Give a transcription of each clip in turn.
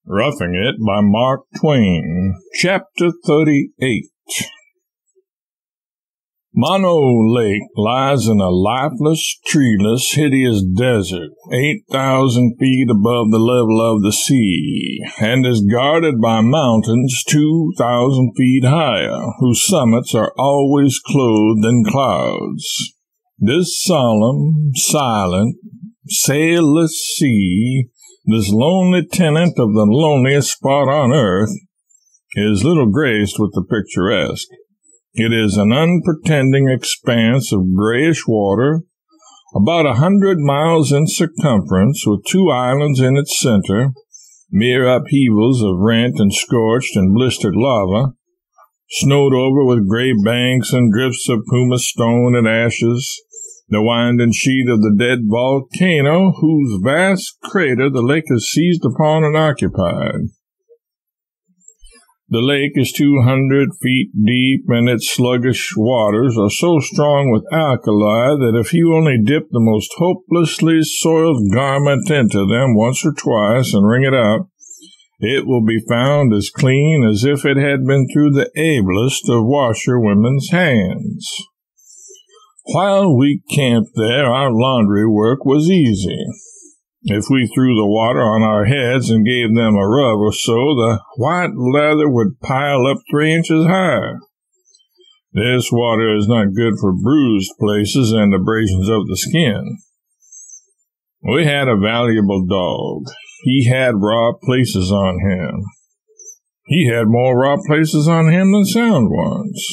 Roughing It by Mark Twain. Chapter 38. Mono Lake lies in a lifeless, treeless, hideous desert, 8,000 feet above the level of the sea, and is guarded by mountains 2,000 feet higher, whose summits are always clothed in clouds. This solemn, silent, sailless sea, this lonely tenant of the loneliest spot on earth, is little graced with the picturesque. It is an unpretending expanse of grayish water, about 100 miles in circumference, with 2 islands in its center, mere upheavals of rent and scorched and blistered lava, snowed over with gray banks and drifts of pumice stone and ashes, the winding sheet of the dead volcano, whose vast crater the lake has seized upon and occupied. The lake is 200 feet deep, and its sluggish waters are so strong with alkali that if you only dip the most hopelessly soiled garment into them once or twice and wring it out, it will be found as clean as if it had been through the ablest of washerwomen's hands. While we camped there, our laundry work was easy. If we threw the water on our heads and gave them a rub or so, the white leather would pile up 3 inches high. This water is not good for bruised places and abrasions of the skin. We had a valuable dog. He had raw places on him. He had more raw places on him than sound ones.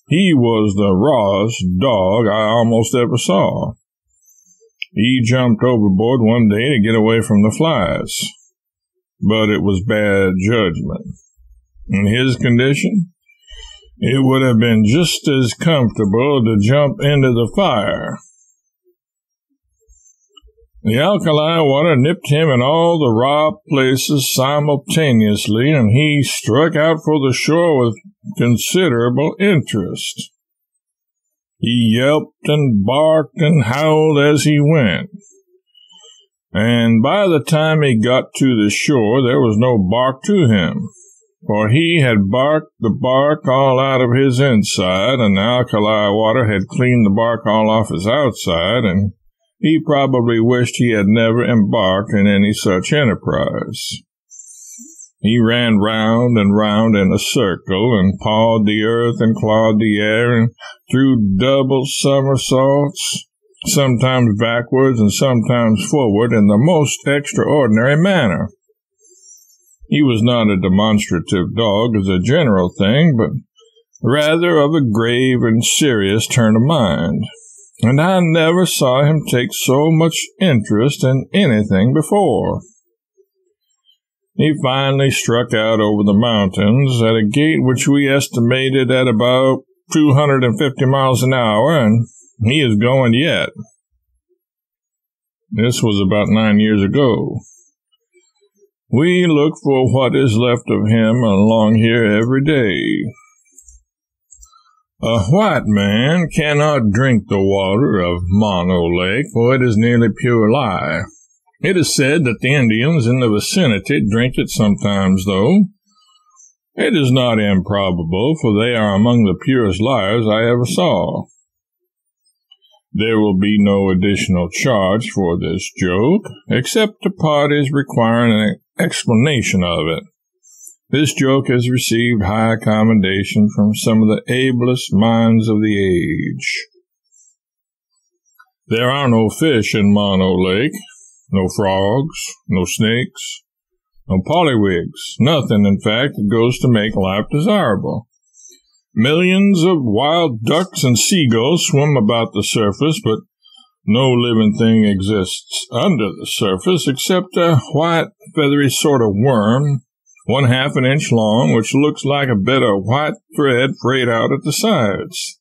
He was the rawest dog I almost ever saw. He jumped overboard one day to get away from the flies, but it was bad judgment. In his condition, it would have been just as comfortable to jump into the fire. The alkali water nipped him in all the raw places simultaneously, and he struck out for the shore with considerable interest. He yelped and barked and howled as he went, and by the time he got to the shore there was no bark to him, for he had barked the bark all out of his inside, and the alkali water had cleaned the bark all off his outside, and he probably wished he had never embarked in any such enterprise. He ran round and round in a circle, and pawed the earth and clawed the air, and threw double somersaults, sometimes backwards and sometimes forward, in the most extraordinary manner. He was not a demonstrative dog as a general thing, but rather of a grave and serious turn of mind, and I never saw him take so much interest in anything before. He finally struck out over the mountains at a gait which we estimated at about 250 miles an hour, and he is going yet. This was about 9 years ago. We look for what is left of him along here every day. A white man cannot drink the water of Mono Lake, for it is nearly pure lye. It is said that the Indians in the vicinity drink it sometimes, though. It is not improbable, for they are among the purest liars I ever saw. There will be no additional charge for this joke, except to parties requiring an explanation of it. This joke has received high commendation from some of the ablest minds of the age. There are no fish in Mono Lake. No frogs, no snakes, no pollywigs, nothing, in fact, that goes to make life desirable. Millions of wild ducks and seagulls swim about the surface, but no living thing exists under the surface except a white, feathery sort of worm, 1/2 an inch long, which looks like a bit of white thread frayed out at the sides.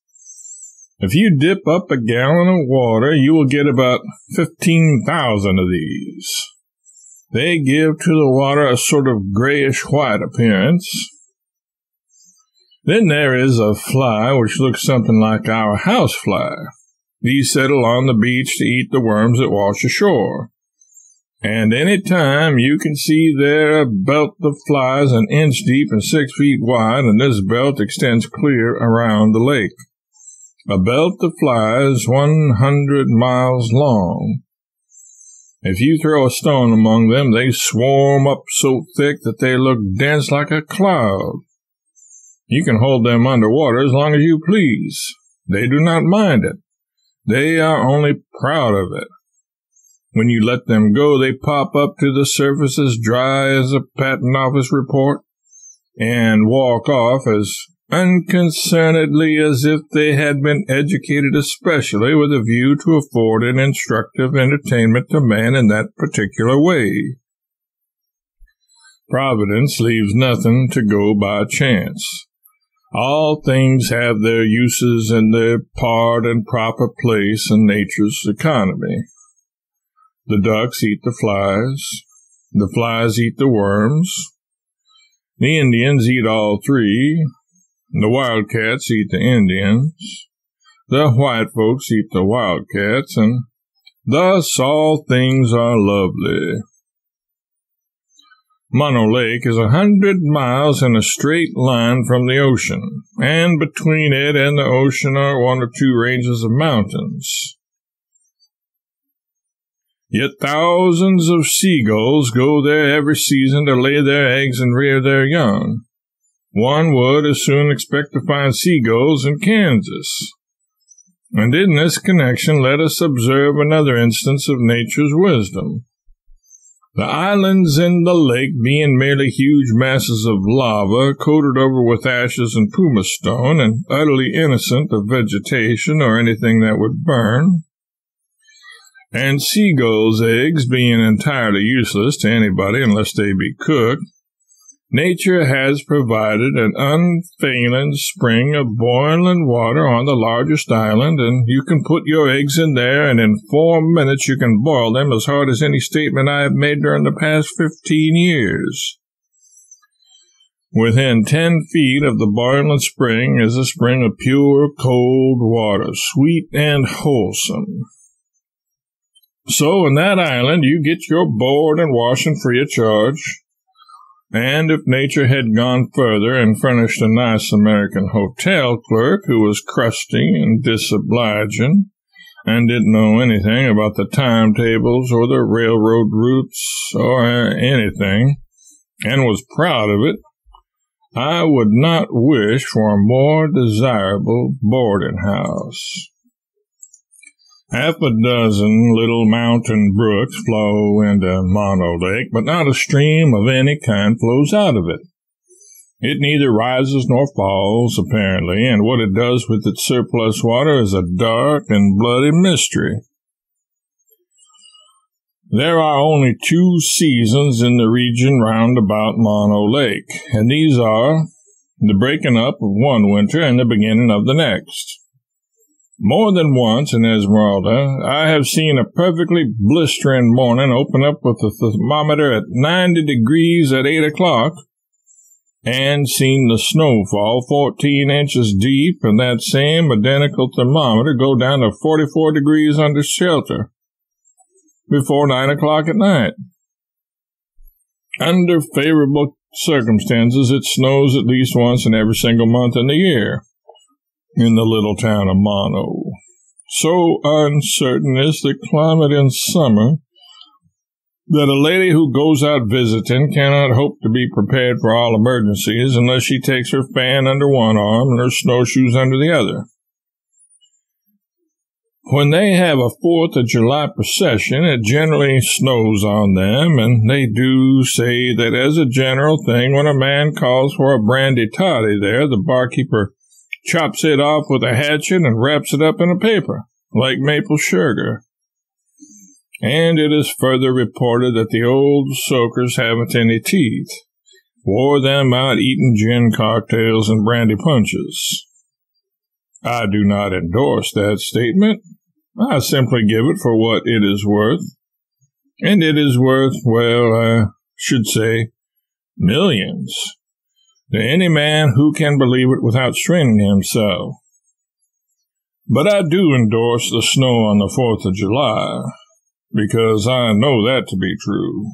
If you dip up a gallon of water, you will get about 15,000 of these. They give to the water a sort of grayish-white appearance. Then there is a fly which looks something like our housefly. These settle on the beach to eat the worms that wash ashore. And any time you can see there a belt of flies an inch deep and 6 feet wide, and this belt extends clear around the lake. A belt of flies 100 miles long. If you throw a stone among them, they swarm up so thick that they look dense like a cloud. You can hold them underwater as long as you please. They do not mind it. They are only proud of it. When you let them go, they pop up to the surface as dry as a patent office report and walk off as unconcernedly as if they had been educated especially with a view to afford an instructive entertainment to man in that particular way. Providence leaves nothing to go by chance. All things have their uses and their part and proper place in nature's economy. The ducks eat the flies eat the worms, the Indians eat all three, the wildcats eat the Indians, the white folks eat the wildcats, and thus all things are lovely. Mono Lake is 100 miles in a straight line from the ocean, and between it and the ocean are 1 or 2 ranges of mountains. Yet thousands of seagulls go there every season to lay their eggs and rear their young. One would as soon expect to find seagulls in Kansas. And in this connection, let us observe another instance of nature's wisdom. The islands in the lake being merely huge masses of lava coated over with ashes and pumice stone and utterly innocent of vegetation or anything that would burn, and seagulls' eggs being entirely useless to anybody unless they be cooked, nature has provided an unfailing spring of boiling water on the largest island, and you can put your eggs in there, and in 4 minutes you can boil them as hard as any statement I have made during the past 15 years. Within 10 feet of the boiling spring is a spring of pure, cold water, sweet and wholesome. So in that island you get your board and washing free of charge, and if nature had gone further and furnished a nice American hotel clerk who was crusty and disobliging and didn't know anything about the timetables or the railroad routes or anything, and was proud of it, I would not wish for a more desirable boarding house. Half a dozen little mountain brooks flow into Mono Lake, but not a stream of any kind flows out of it. It neither rises nor falls, apparently, and what it does with its surplus water is a dark and bloody mystery. There are only 2 seasons in the region round about Mono Lake, and these are the breaking up of one winter and the beginning of the next. More than once in Esmeralda, I have seen a perfectly blistering morning open up with the thermometer at 90 degrees at 8 o'clock, and seen the snow fall 14 inches deep and that same identical thermometer go down to 44 degrees under shelter before 9 o'clock at night. Under favorable circumstances, it snows at least once in every single month in the year in the little town of Mono. So uncertain is the climate in summer that a lady who goes out visiting cannot hope to be prepared for all emergencies unless she takes her fan under one arm and her snowshoes under the other. When they have a 4th of July procession, it generally snows on them, and they do say that as a general thing, when a man calls for a brandy toddy there, the barkeeper chops it off with a hatchet and wraps it up in a paper, like maple sugar. And it is further reported that the old soakers haven't any teeth. Wore them out eating gin cocktails and brandy punches. I do not endorse that statement. I simply give it for what it is worth. And it is worth, well, I should say, millions. To any man who can believe it without straining himself. But I do endorse the snow on the 4th of July. because I know that to be true.